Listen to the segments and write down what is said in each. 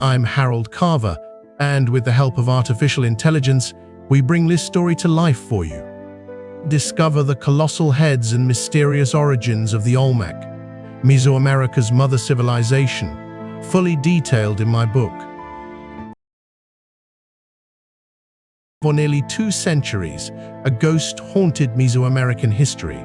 I'm Harold Carver, and with the help of artificial intelligence, we bring this story to life for you. Discover the colossal heads and mysterious origins of the Olmec, Mesoamerica's mother civilization, fully detailed in my book. For nearly 2 centuries, a ghost-haunted Mesoamerican history.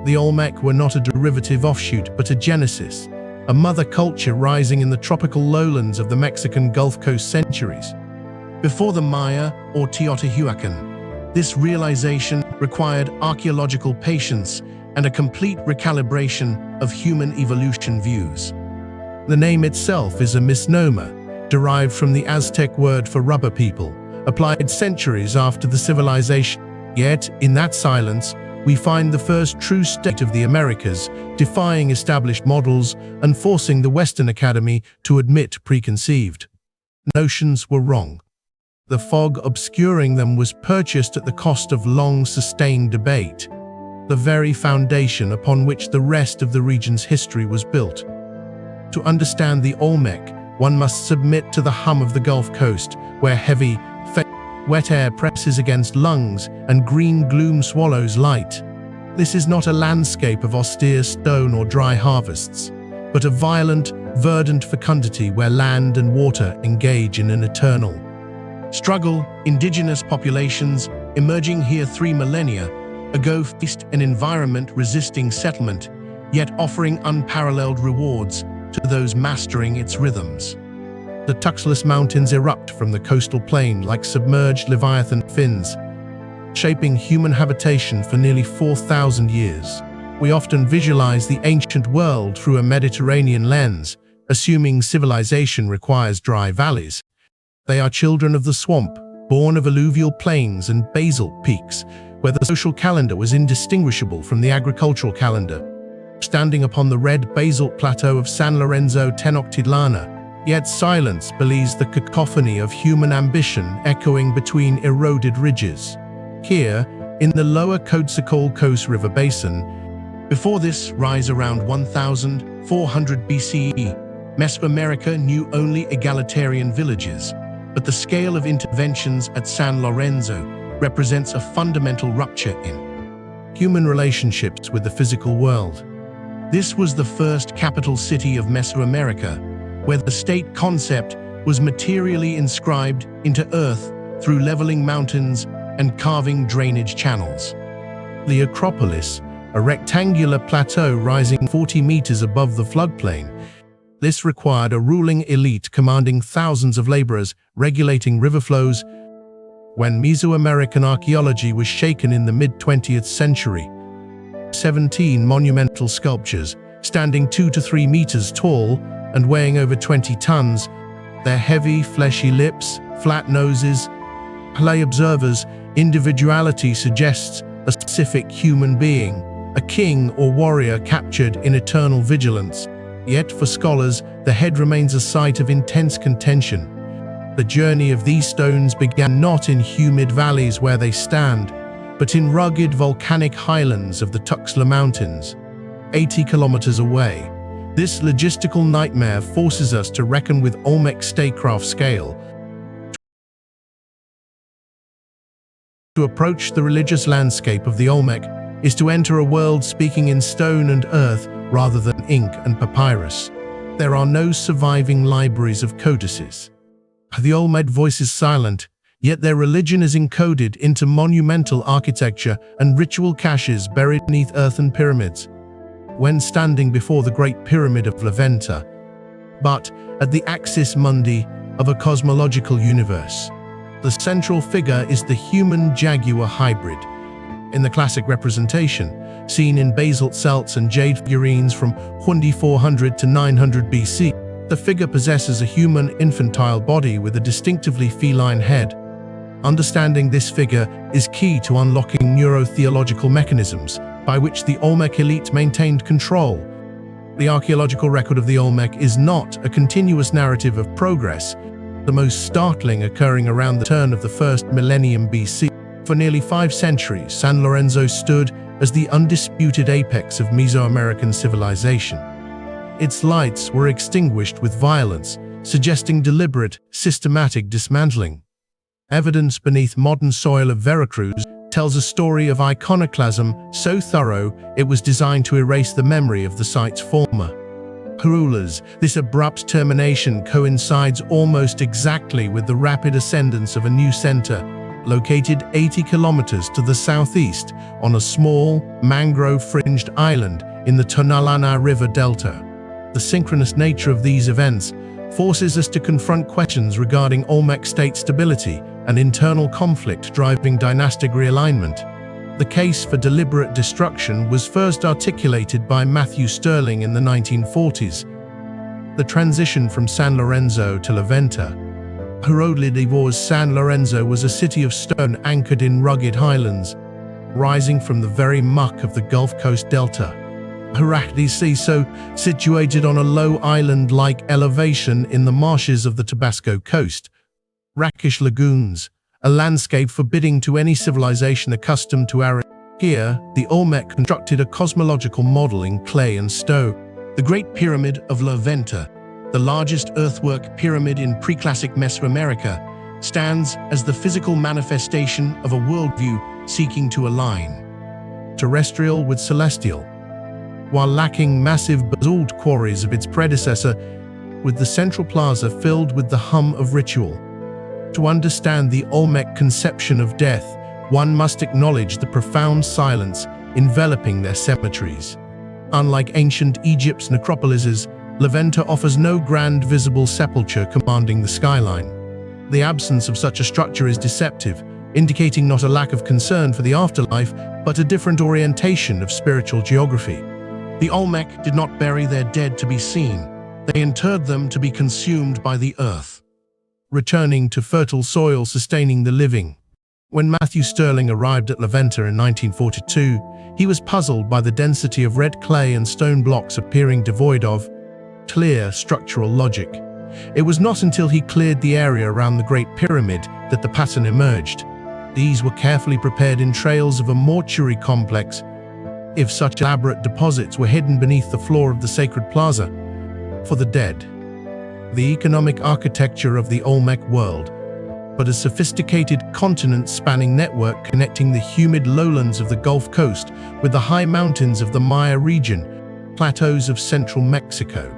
The Olmec were not a derivative offshoot, but a genesis, a mother culture rising in the tropical lowlands of the Mexican Gulf Coast centuries. Before the Maya or Teotihuacan, this realization required archaeological patience and a complete recalibration of human evolution views. The name itself is a misnomer, derived from the Aztec word for rubber people, applied centuries after the civilization. Yet, in that silence, we find the first true state of the Americas, defying established models and forcing the Western Academy to admit preconceived notions were wrong. The fog obscuring them was purchased at the cost of long-sustained debate, the very foundation upon which the rest of the region's history was built. To understand the Olmec, one must submit to the hum of the Gulf Coast, where heavy, wet air presses against lungs and green gloom swallows light. This is not a landscape of austere stone or dry harvests, but a violent, verdant fecundity where land and water engage in an eternal struggle. Indigenous populations, emerging here 3 millennia ago, faced an environment resisting settlement, yet offering unparalleled rewards to those mastering its rhythms. The Tuxelos Mountains erupt from the coastal plain like submerged leviathan fins, shaping human habitation for nearly 4,000 years. We often visualize the ancient world through a Mediterranean lens, assuming civilization requires dry valleys. They are children of the swamp, born of alluvial plains and basalt peaks, where the social calendar was indistinguishable from the agricultural calendar. Standing upon the red basalt plateau of San Lorenzo Tenochtitlán, yet silence belies the cacophony of human ambition echoing between eroded ridges. Here, in the lower Coatzacoalcos River Basin, before this rise around 1400 BCE, Mesoamerica knew only egalitarian villages, but the scale of interventions at San Lorenzo represents a fundamental rupture in human relationships with the physical world. This was the first capital city of Mesoamerica, where the state concept was materially inscribed into earth through leveling mountains and carving drainage channels. The Acropolis, a rectangular plateau rising 40 meters above the floodplain, this required a ruling elite commanding thousands of laborers, regulating river flows. When Mesoamerican archaeology was shaken in the mid-20th century, 17 monumental sculptures, standing 2 to 3 meters tall and weighing over 20 tons, their heavy, fleshy lips, flat noses, lay observers, individuality suggests a specific human being, a king or warrior captured in eternal vigilance. Yet for scholars, the head remains a site of intense contention. The journey of these stones began not in humid valleys where they stand, but in rugged volcanic highlands of the Tuxtla Mountains, 80 kilometers away. This logistical nightmare forces us to reckon with Olmec statecraft scale. To approach the religious landscape of the Olmec is to enter a world speaking in stone and earth rather than ink and papyrus. There are no surviving libraries of codices. The Olmec voice is silent, yet their religion is encoded into monumental architecture and ritual caches buried beneath earthen pyramids. When standing before the Great Pyramid of Levanta, but at the axis mundi of a cosmological universe, the central figure is the human-jaguar hybrid. In the classic representation, seen in basalt celts and jade figurines from 400 to 900 BC, the figure possesses a human infantile body with a distinctively feline head. Understanding this figure is key to unlocking neurotheological mechanisms by which the Olmec elite maintained control. The archaeological record of the Olmec is not a continuous narrative of progress, the most startling occurring around the turn of the first millennium BC. For nearly 5 centuries, San Lorenzo stood as the undisputed apex of Mesoamerican civilization. Its lights were extinguished with violence, suggesting deliberate, systematic dismantling. Evidence beneath modern soil of Veracruz tells a story of iconoclasm so thorough it was designed to erase the memory of the site's former rulers. This abrupt termination coincides almost exactly with the rapid ascendance of a new center, located 80 kilometers to the southeast on a small, mangrove-fringed island in the Tonalana River Delta. The synchronous nature of these events forces us to confront questions regarding Olmec state stability and internal conflict driving dynastic realignment. The case for deliberate destruction was first articulated by Matthew Stirling in the 1940s. The transition from San Lorenzo to La Venta. Harold San Lorenzo was a city of stone anchored in rugged highlands, rising from the very muck of the Gulf Coast Delta. Situated on a low island-like elevation in the marshes of the Tabasco coast. Rakish lagoons, a landscape forbidding to any civilization accustomed to arid. Here, the Olmec constructed a cosmological model in clay and stone. The Great Pyramid of La Venta, the largest earthwork pyramid in pre-classic Mesoamerica, stands as the physical manifestation of a worldview seeking to align terrestrial with celestial, while lacking massive basalt quarries of its predecessor, with the central plaza filled with the hum of ritual. To understand the Olmec conception of death, one must acknowledge the profound silence enveloping their cemeteries. Unlike ancient Egypt's necropolises, La Venta offers no grand visible sepulchre commanding the skyline. The absence of such a structure is deceptive, indicating not a lack of concern for the afterlife, but a different orientation of spiritual geography. The Olmec did not bury their dead to be seen, they interred them to be consumed by the earth, returning to fertile soil sustaining the living. When Matthew Stirling arrived at La Venta in 1942, he was puzzled by the density of red clay and stone blocks appearing devoid of clear structural logic. It was not until he cleared the area around the Great Pyramid that the pattern emerged. These were carefully prepared entrails of a mortuary complex. If such elaborate deposits were hidden beneath the floor of the sacred plaza for the dead, the economic architecture of the Olmec world, but a sophisticated continent-spanning network connecting the humid lowlands of the Gulf Coast with the high mountains of the Maya region, plateaus of central Mexico.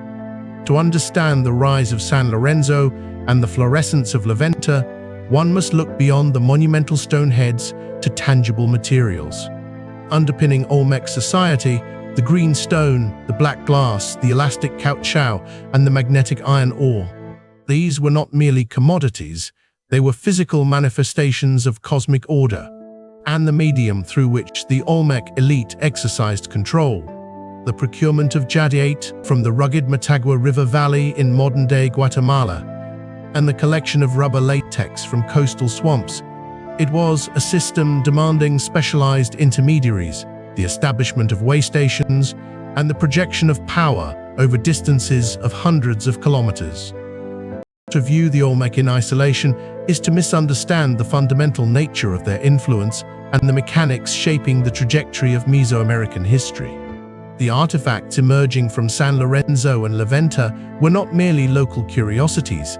To understand the rise of San Lorenzo and the florescence of La Venta, one must look beyond the monumental stone heads to tangible materials. Underpinning Olmec society, the green stone, the black glass, the elastic caoutchouc, and the magnetic iron ore. These were not merely commodities, they were physical manifestations of cosmic order, and the medium through which the Olmec elite exercised control. The procurement of jadeite from the rugged Motagua River Valley in modern-day Guatemala, and the collection of rubber latex from coastal swamps. It was a system demanding specialized intermediaries, the establishment of way stations, and the projection of power over distances of hundreds of kilometers. To view the Olmec in isolation is to misunderstand the fundamental nature of their influence and the mechanics shaping the trajectory of Mesoamerican history. The artifacts emerging from San Lorenzo and La Venta were not merely local curiosities.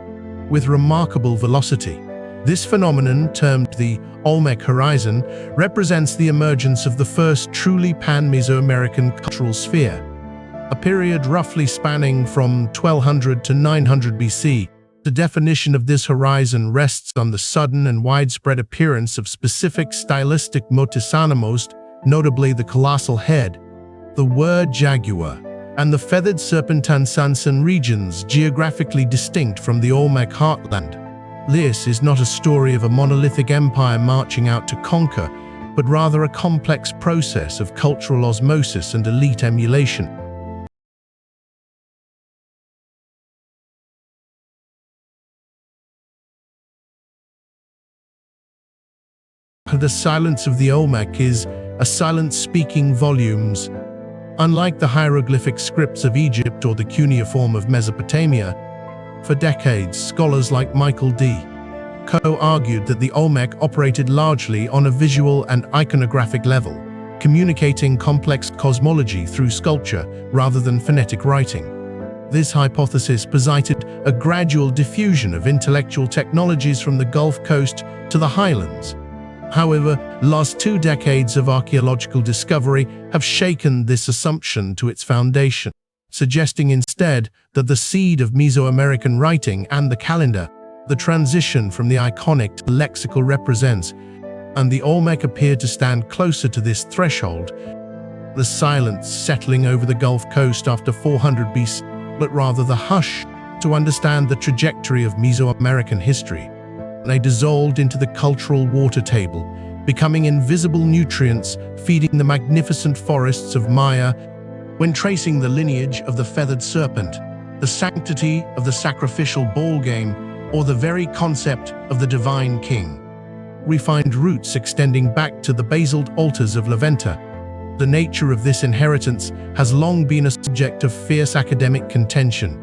With remarkable velocity, this phenomenon, termed the Olmec Horizon, represents the emergence of the first truly pan-Mesoamerican cultural sphere, a period roughly spanning from 1200 to 900 BC. The definition of this horizon rests on the sudden and widespread appearance of specific stylistic motifs, most notably the colossal head, the word jaguar, and the feathered serpentine Sansan regions geographically distinct from the Olmec heartland. This is not a story of a monolithic empire marching out to conquer, but rather a complex process of cultural osmosis and elite emulation. The silence of the Olmec is a silence speaking volumes. Unlike the hieroglyphic scripts of Egypt or the cuneiform of Mesopotamia, for decades, scholars like Michael D. Coe argued that the Olmec operated largely on a visual and iconographic level, communicating complex cosmology through sculpture rather than phonetic writing. This hypothesis posited a gradual diffusion of intellectual technologies from the Gulf Coast to the highlands. However, last 2 decades of archaeological discovery have shaken this assumption to its foundation, suggesting instead that the seed of Mesoamerican writing and the calendar, the transition from the iconic to lexical represents, and the Olmec appear to stand closer to this threshold. The silence settling over the Gulf Coast after 400 BC, but rather the hush to understand the trajectory of Mesoamerican history. They dissolved into the cultural water table, becoming invisible nutrients feeding the magnificent forests of Maya. When tracing the lineage of the feathered serpent, the sanctity of the sacrificial ball game, or the very concept of the divine king, we find roots extending back to the basalt altars of Laventa. The nature of this inheritance has long been a subject of fierce academic contention.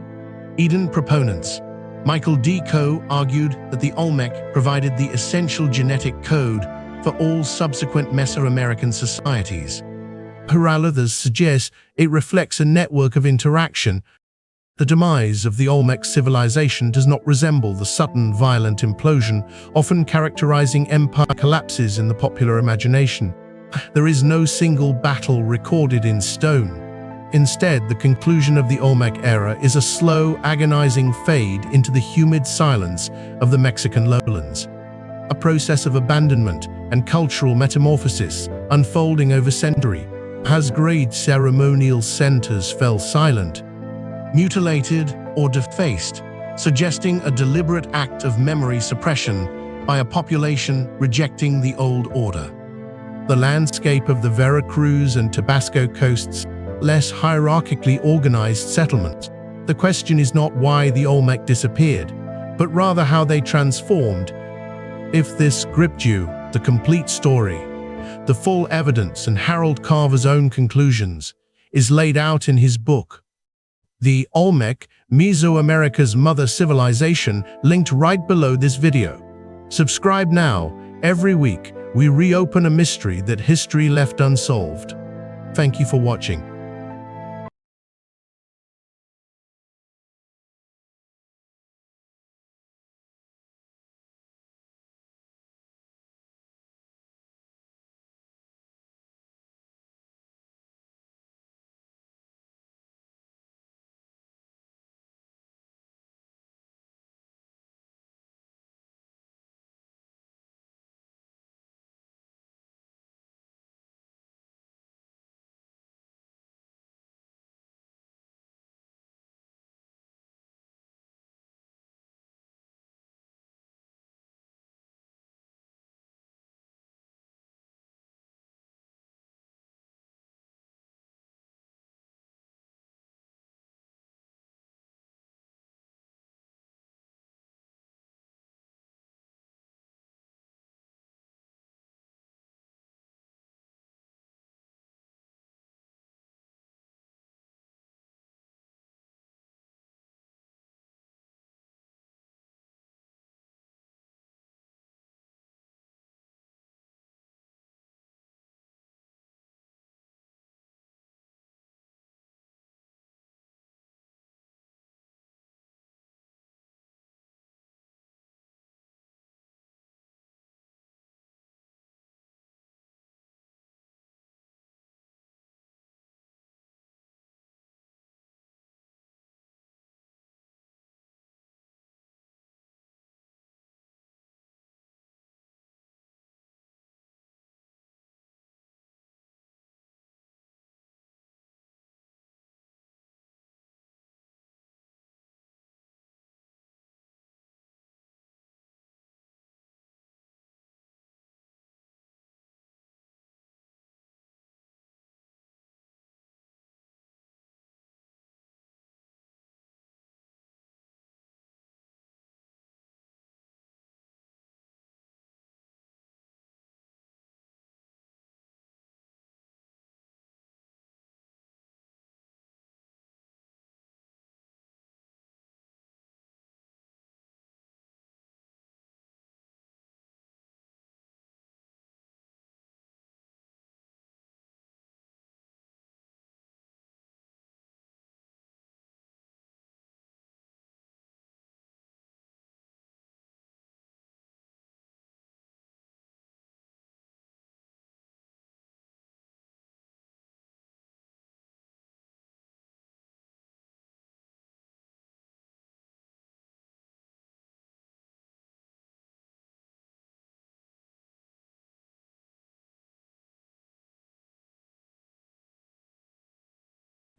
Eden proponents Michael D. Coe argued that the Olmec provided the essential genetic code for all subsequent Mesoamerican societies. While others suggest it reflects a network of interaction. The demise of the Olmec civilization does not resemble the sudden, violent implosion often characterizing empire collapses in the popular imagination. There is no single battle recorded in stone. Instead, the conclusion of the Olmec era is a slow, agonizing fade into the humid silence of the Mexican lowlands. A process of abandonment and cultural metamorphosis unfolding over centuries, as great ceremonial centers fell silent, mutilated or defaced, suggesting a deliberate act of memory suppression by a population rejecting the old order. The landscape of the Veracruz and Tabasco coasts, less hierarchically organized settlements. The question is not why the Olmec disappeared, but rather how they transformed. If this gripped you, the complete story, the full evidence and Harold Carver's own conclusions, is laid out in his book, The Olmec, Mesoamerica's Mother Civilization, linked right below this video. Subscribe now. Every week, we reopen a mystery that history left unsolved. Thank you for watching.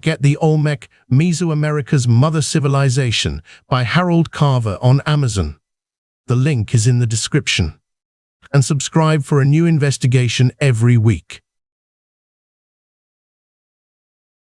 Get the Olmec, Mesoamerica's Mother Civilization by Harold Carver on Amazon. The link is in the description. And subscribe for a new investigation every week.